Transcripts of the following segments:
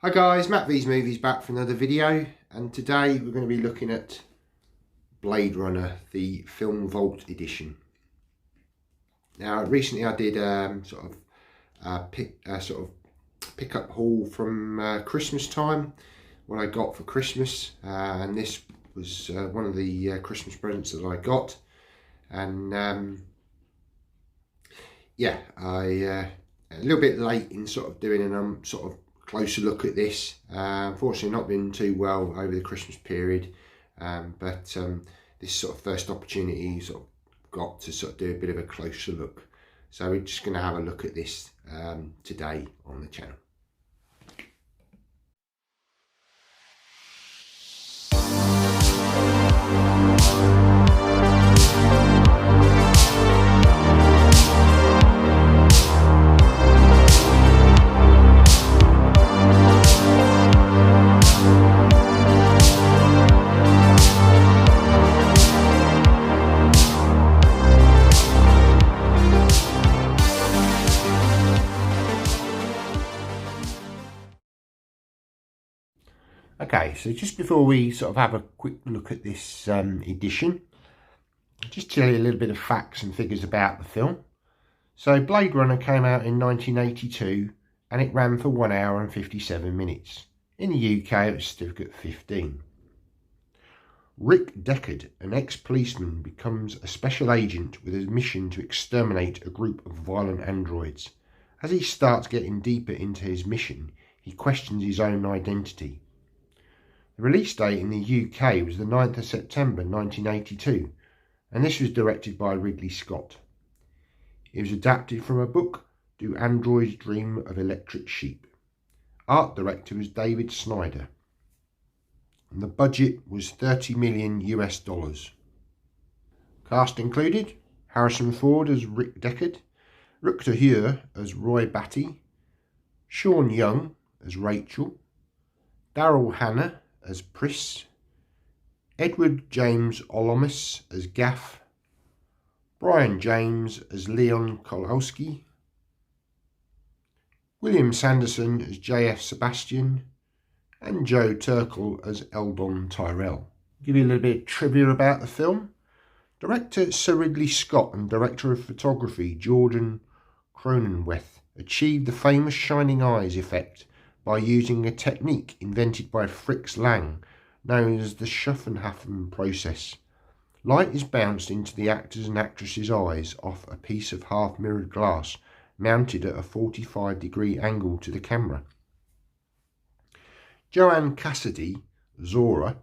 Hi guys, Matt V's Movies back for another video, and today we're going to be looking at Bladerunner, the Film Vault edition. Now recently I did pick up haul from Christmas time, what I got for Christmas, and this was one of the Christmas presents that I got, and yeah, a little bit late in sort of doing an closer look at this. Unfortunately not been too well over the Christmas period, but this sort of first opportunity got to do a bit of a closer look. So we're just going to have a look at this today on the channel. Okay, so just before we have a quick look at this edition, just tell you a little bit of facts and figures about the film. So Blade Runner came out in 1982 and it ran for 1 hour and 57 minutes. In the UK it was certificate 15. Rick Deckard, an ex-policeman, becomes a special agent with a mission to exterminate a group of violent androids. As he starts getting deeper into his mission, he questions his own identity. The release date in the UK was the 9th of September 1982, and this was directed by Ridley Scott. It was adapted from a book, Do Androids Dream of Electric Sheep? Art director was David Snyder, and the budget was $30 million US. Cast included Harrison Ford as Rick Deckard, Rutger Hauer as Roy Batty, Sean Young as Rachel, Daryl Hannah as Pris, Edward James Olmos as Gaff, Brian James as Leon Kolowski, William Sanderson as J.F. Sebastian, and Joe Turkel as Eldon Tyrell. Give you a little bit of trivia about the film. Director Sir Ridley Scott and director of photography Jordan Cronenweth achieved the famous shining eyes effect by using a technique invented by Fritz Lang known as the Schaffenhafen process. Light is bounced into the actors and actresses' eyes off a piece of half-mirrored glass mounted at a 45-degree angle to the camera. Joanne Cassidy, Zora,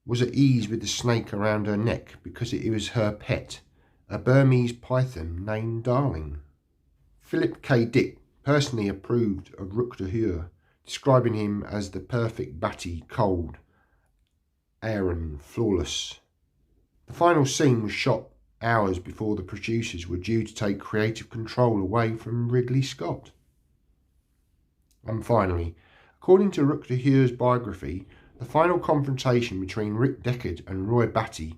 was at ease with the snake around her neck because it was her pet, a Burmese python named Darling. Philip K. Dick personally approved of Rutger Hauer, describing him as the perfect Batty, cold, Aaron, flawless. The final scene was shot hours before the producers were due to take creative control away from Ridley Scott. And finally, according to Rutger Hauer's biography, the final confrontation between Rick Deckard and Roy Batty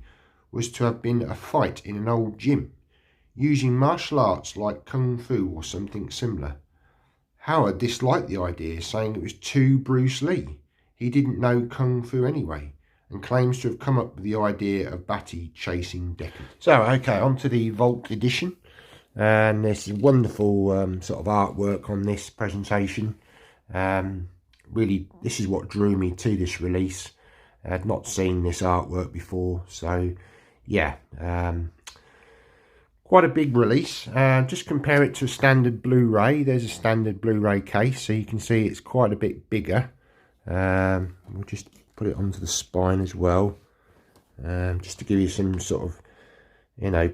was to have been a fight in an old gym, using martial arts like Kung Fu or something similar. Howard disliked the idea, saying it was too Bruce Lee. He didn't know Kung Fu anyway, and claims to have come up with the idea of Batty chasing Deckard. So, okay, on to the Vault edition. And there's wonderful artwork on this presentation. Really, this is what drew me to this release. I had not seen this artwork before, so yeah. Quite a big release. Just compare it to a standard Blu-ray. There's a standard Blu-ray case, so you can see it's quite a bit bigger. We'll just put it onto the spine as well, just to give you some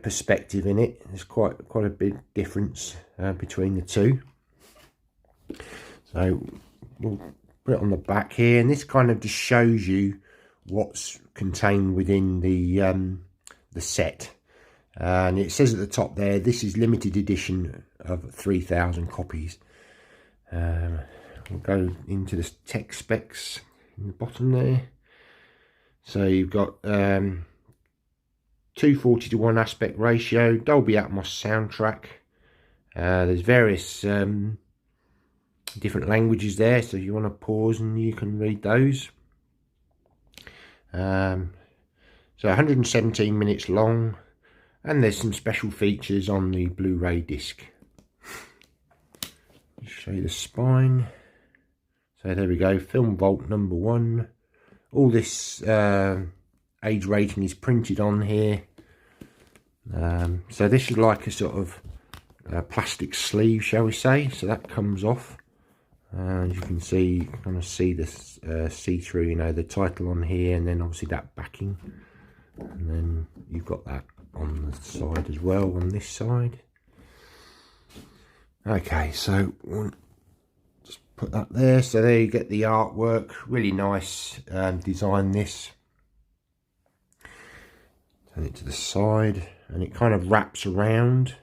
perspective in it. There's quite a big difference between the two. So we'll put it on the back here, and this kind of just shows you what's contained within the set. And it says at the top there, this is limited edition of 3,000 copies. We'll go into the tech specs in the bottom there. So you've got 240:1 aspect ratio, Dolby Atmos soundtrack. There's various different languages there, so if you want to pause and you can read those. So 117 minutes long, and there's some special features on the Blu-ray disc. I'll show you the spine. So there we go, Film Vault number 1. All this age rating is printed on here. So this is like a sort of plastic sleeve, shall we say. So that comes off. As you can see, you can kind of see this see-through, you know, the title on here, and then obviously that backing. And then you've got that on the side as well, on this side. Okay, so we'll just put that there. So there you get the artwork, really nice design this. Turn it to the side, and it kind of wraps around.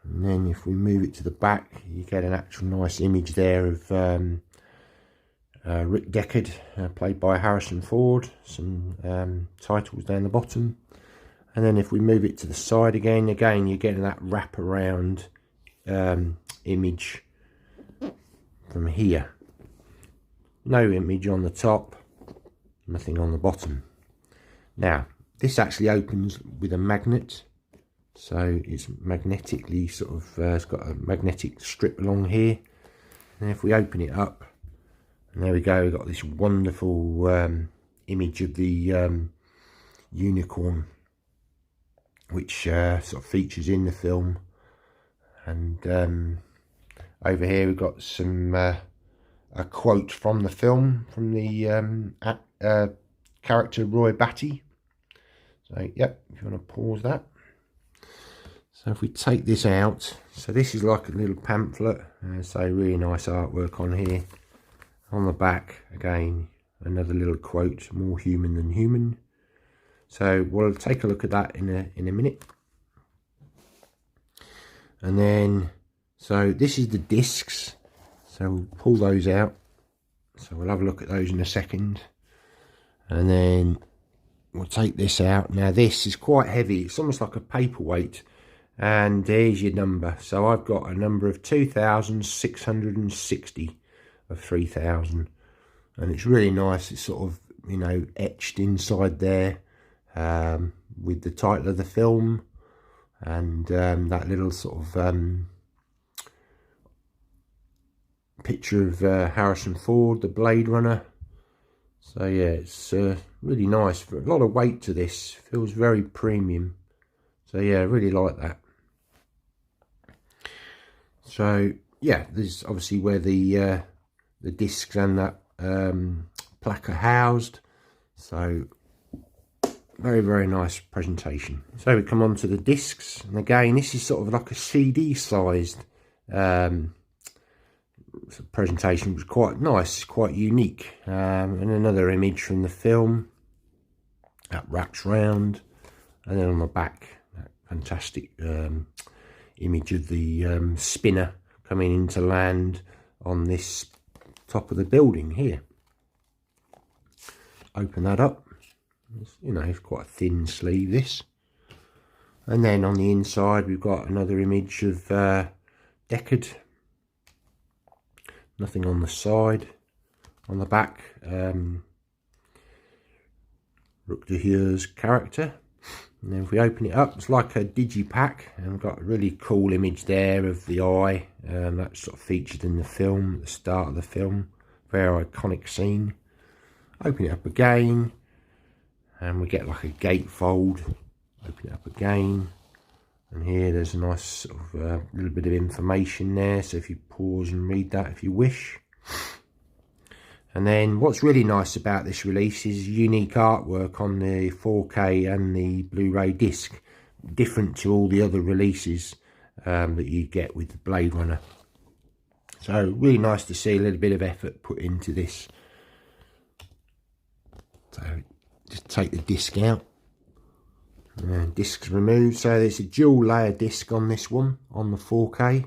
And then if we move it to the back, you get an actual nice image there of Rick Deckard, played by Harrison Ford. Some titles down the bottom. And then if we move it to the side again you're getting that wrap around image from here. No image on the top, nothing on the bottom. Now, this actually opens with a magnet. So it's magnetically sort of, it's got a magnetic strip along here. And if we open it up, and there we go, we've got this wonderful image of the unicorn, which sort of features in the film. And over here we've got some a quote from the film, from the character Roy Batty. So, yep, if you want to pause that. So if we take this out, so this is like a little pamphlet, so really nice artwork on here. On the back, again, another little quote, more human than human. So we'll take a look at that in a minute. And then, so this is the discs, so we'll pull those out. So we'll have a look at those in a second. And then we'll take this out. Now this is quite heavy, it's almost like a paperweight. And there's your number. So I've got a number of 2,660 of 3,000, and it's really nice. It's sort of, you know, etched inside there with the title of the film, and that little sort of picture of Harrison Ford, the Blade Runner. So yeah, it's really nice. For a lot of weight to this, feels very premium. So yeah, I really like that. So yeah, this is obviously where the discs and that plaque are housed. So very, very nice presentation. So we come on to the discs, and again this is sort of like a CD sized presentation, which was quite nice, quite unique. And another image from the film that wraps round, and then on the back that fantastic image of the spinner coming into land on this top of the building here. Open that up. You know, it's quite a thin sleeve, this. And then on the inside we've got another image of Deckard. Nothing on the side. On the back, Rutger's character. And then if we open it up, it's like a digipack, and we've got a really cool image there of the eye. That's sort of featured in the film, at the start of the film. Very iconic scene. Open it up again, and we get like a gatefold. Open it up again, and here there's a nice sort of little bit of information there, so if you pause and read that if you wish. And then what's really nice about this release is unique artwork on the 4K and the Blu-ray disc, different to all the other releases that you get with the Blade Runner. So really nice to see a little bit of effort put into this. So just take the disc out, and disc's removed. So there's a dual layer disc on this one, on the 4K.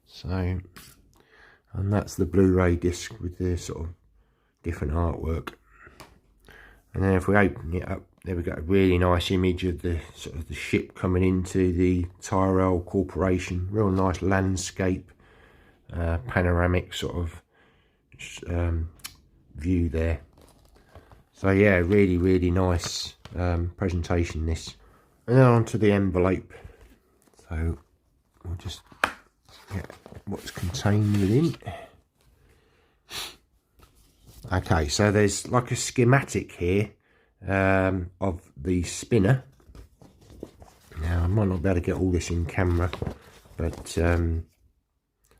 So, and that's the Blu-ray disc with the sort of different artwork. And then if we open it up, there we got a really nice image of the sort of the ship coming into the Tyrell Corporation. Real nice landscape panoramic sort of view there. So yeah, really nice presentation this. And then onto the envelope. So we'll just get what's contained within. Okay, so there's like a schematic here of the spinner. Now I might not be able to get all this in camera, but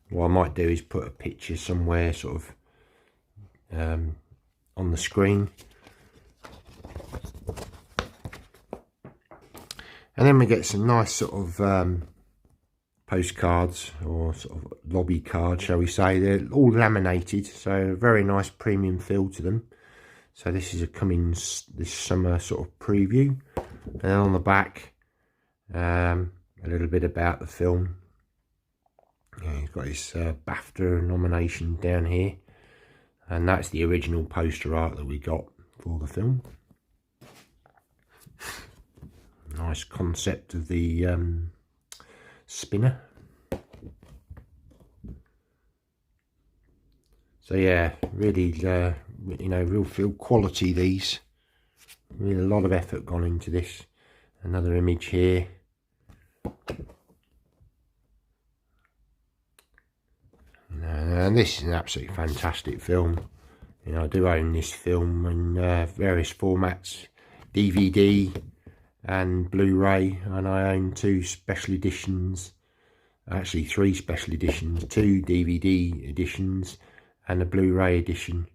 what I might do is put a picture somewhere sort of on the screen. And then we get some nice sort of postcards, or sort of lobby cards, shall we say. They're all laminated, so very nice premium feel to them. So this is a coming this summer sort of preview. And then on the back, a little bit about the film. Yeah, he's got his BAFTA nomination down here, and that's the original poster art that we got for the film. Nice concept of the spinner. So yeah, really, you know, real feel quality these. Really a lot of effort gone into this. Another image here. And this is an absolutely fantastic film. You know, I do own this film in various formats, DVD and Blu-ray, and I own 2 special editions, actually 3 special editions, 2 DVD editions and a Blu-ray edition,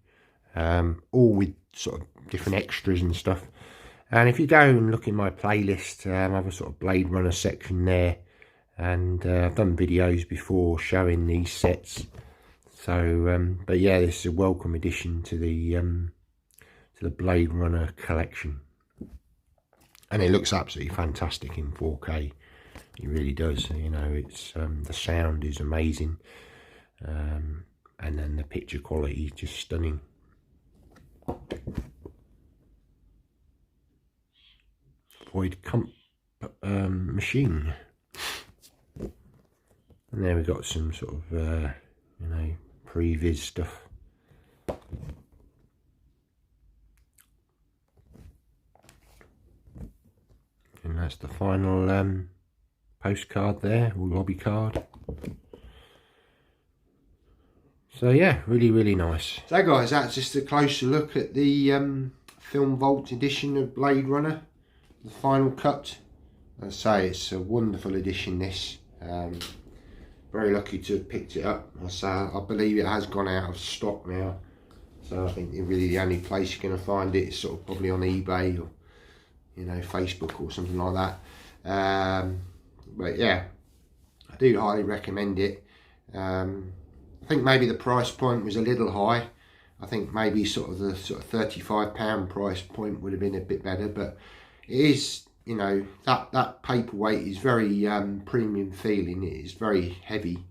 all with sort of different extras and stuff. And if you go and look in my playlist, I have a sort of Blade Runner section there, and I've done videos before showing these sets. So but yeah, this is a welcome addition to the Blade Runner collection. And it looks absolutely fantastic in 4K. It really does. You know, it's the sound is amazing, and then the picture quality is just stunning. Void Comp machine. And there we've got some sort of you know, previs stuff. And that's the final postcard there, or lobby card. So yeah, really nice. So guys, that's just a closer look at the Film Vault edition of Blade Runner, the final cut. As I say, it's a wonderful edition, this. Very lucky to have picked it up. I believe it has gone out of stock now. So I think really the only place you're going to find it is sort of probably on eBay or, you know, Facebook or something like that. But yeah, I do highly recommend it. I think maybe the price point was a little high. I think maybe sort of the £35 price point would have been a bit better, but it is, you know, that paperweight is very premium feeling. It is very heavy,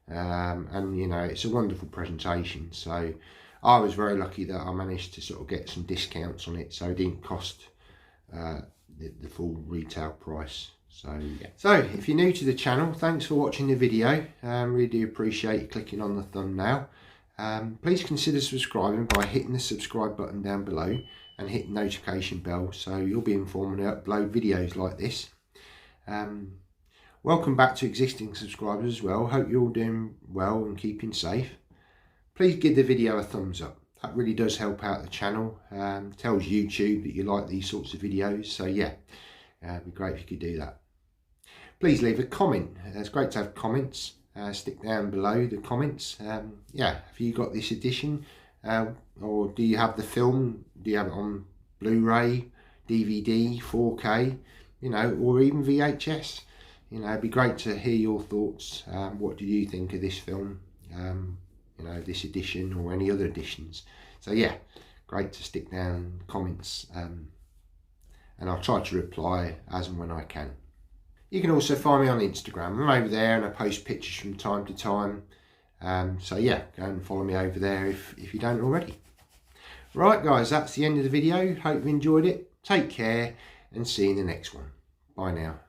and you know, it's a wonderful presentation. So I was very lucky that I managed to sort of get some discounts on it, so it didn't cost the full retail price. So yeah. So if you're new to the channel, thanks for watching the video. Really do appreciate you clicking on the thumbnail. Please consider subscribing by hitting the subscribe button down below and hit the notification bell, so you'll be informed when I upload videos like this. Welcome back to existing subscribers as well. Hope you're all doing well and keeping safe. Please give the video a thumbs up. That really does help out the channel. Tells YouTube that you like these sorts of videos. So yeah, it'd be great if you could do that. Please leave a comment. It's great to have comments. Stick down below the comments. Yeah, have you got this edition? Or do you have the film? Do you have it on Blu-ray, DVD, 4K, you know, or even VHS? You know, it'd be great to hear your thoughts. What do you think of this film? You know, this edition or any other editions? So yeah, great to stick down comments, and I'll try to reply as and when I can. You can also find me on Instagram. I'm over there and I post pictures from time to time. So yeah, go and follow me over there if you don't already. Right guys, that's the end of the video. Hope you enjoyed it. Take care and see you in the next one. Bye now.